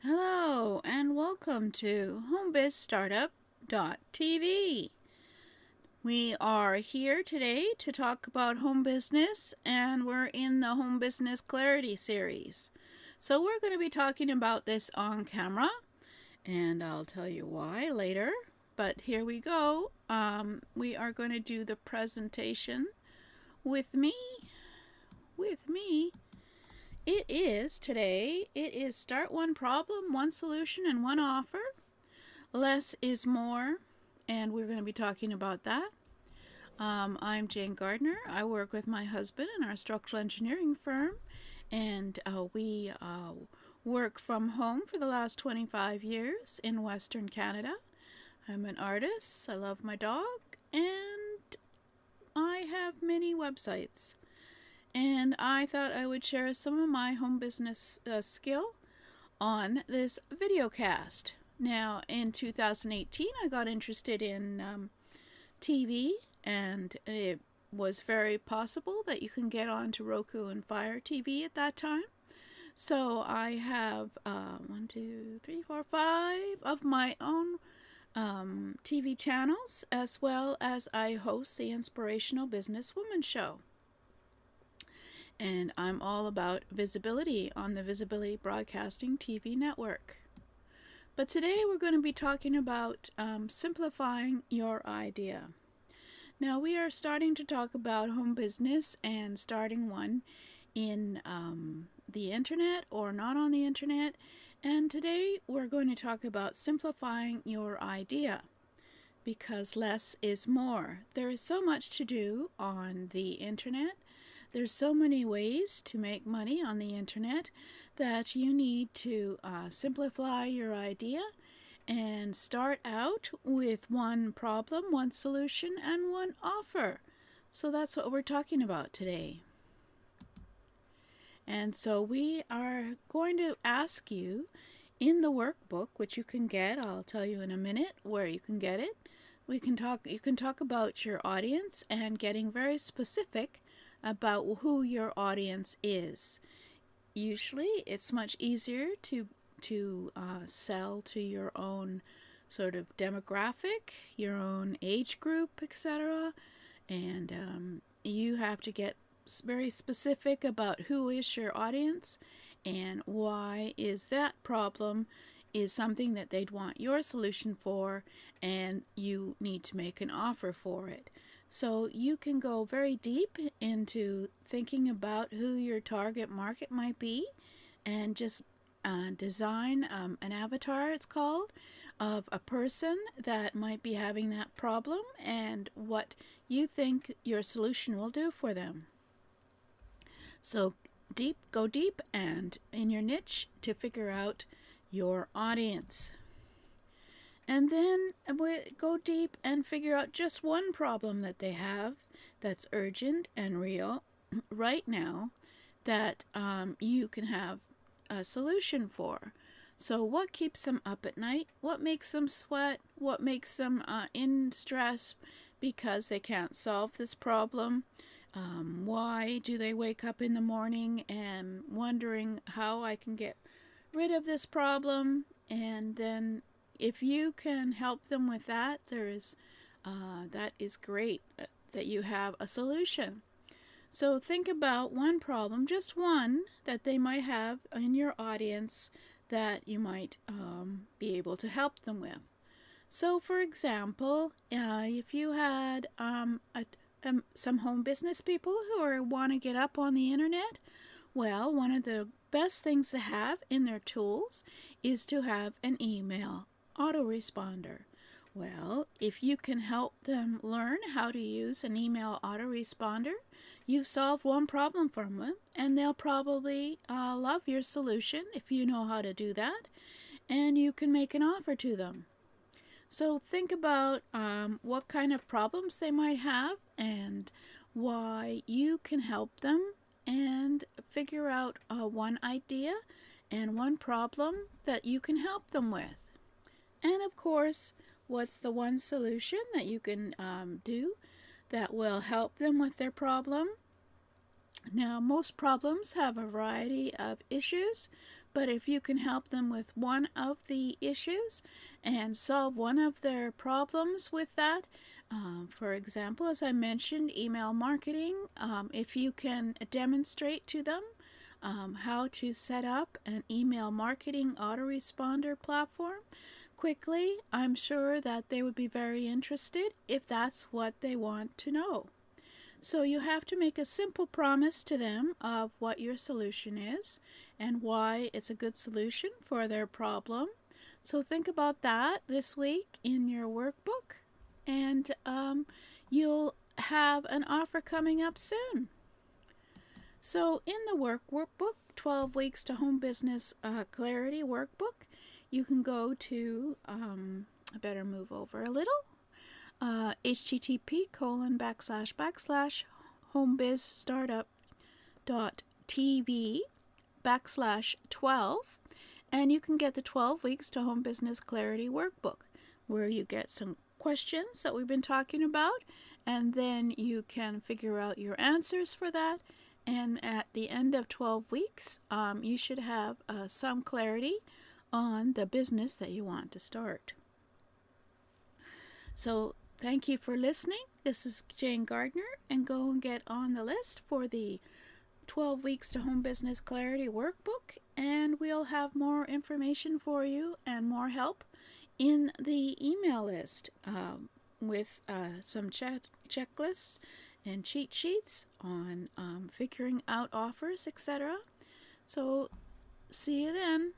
Hello and welcome to HomeBizStartup.tv. We are here today to talk about home business, and we're in the Home Business Clarity series. So we're going to be talking about this on camera, and I'll tell you why later. But here we go. We are going to do the presentation with me. It is start one problem, one solution, and one offer. Less is more, and we're going to be talking about that. I'm Jane Gardner. I work with my husband in our structural engineering firm, and we work from home for the last 25 years in Western Canada. I'm an artist. I love my dog, and I have many websites. And I thought I would share some of my home business skill on this video cast. Now, in 2018, I got interested in TV, and it was very possible that you can get onto Roku and Fire TV at that time. So I have 5 of my own TV channels, as well as I host the Inspirational Businesswoman Show. And I'm all about visibility on the Visibility Broadcasting TV network. But today we're going to be talking about simplifying your idea. Now we are starting to talk about home business and starting one in the internet or not on the internet. And today we're going to talk about simplifying your idea, because less is more. There is so much to do on the internet. There's so many ways to make money on the internet that you need to simplify your idea and start out with one problem, one solution, and one offer. So that's what we're talking about today. And so we are going to ask you in the workbook, which you can get, I'll tell you in a minute where you can get it. You can talk about your audience and getting very specific about who your audience is. Usually it's much easier to sell to your own sort of demographic, your own age group, etc. And you have to get very specific about who is your audience and why is that problem is something that they'd want your solution for, and you need to make an offer for it. So you can go very deep into thinking about who your target market might be and just design an avatar, it's called, of a person that might be having that problem and what you think your solution will do for them. So go deep and in your niche to figure out your audience. And then go deep and figure out just one problem that they have that's urgent and real right now that you can have a solution for. So what keeps them up at night? What makes them sweat? What makes them in stress because they can't solve this problem? Why do they wake up in the morning and wondering how I can get rid of this problem? And then if you can help them with that, that is great that you have a solution. So think about one problem, just one, that they might have in your audience that you might be able to help them with. So for example, if you had some home business people who want to get up on the internet, well, one of the best things to have in their tools is to have an email autoresponder. Well, if you can help them learn how to use an email autoresponder, you've solved one problem for them, and they'll probably love your solution if you know how to do that, and you can make an offer to them. So think about what kind of problems they might have and why you can help them, and figure out one idea and one problem that you can help them with. And of course, what's the one solution that you can do that will help them with their problem? Now, most problems have a variety of issues, But if you can help them with one of the issues and solve one of their problems with that, for example, as I mentioned, email marketing, if you can demonstrate to them how to set up an email marketing autoresponder platform quickly, I'm sure that they would be very interested if that's what they want to know. So you have to make a simple promise to them of what your solution is and why it's a good solution for their problem. So think about that this week in your workbook, and you'll have an offer coming up soon. So in the workbook, 12 Weeks to Home Business Clarity Workbook, you can go to, I better move over a little, http://homebizstartup.tv/12, and you can get the 12 Weeks to Home Business Clarity Workbook, where you get some questions that we've been talking about, and then you can figure out your answers for that. And at the end of 12 weeks, you should have some clarity on the business that you want to start. So thank you for listening. This is Jane Gardner, and go and get on the list for the 12 Weeks to Home Business Clarity Workbook, and we'll have more information for you and more help in the email list with some checklists and cheat sheets on figuring out offers, etc. So see you then.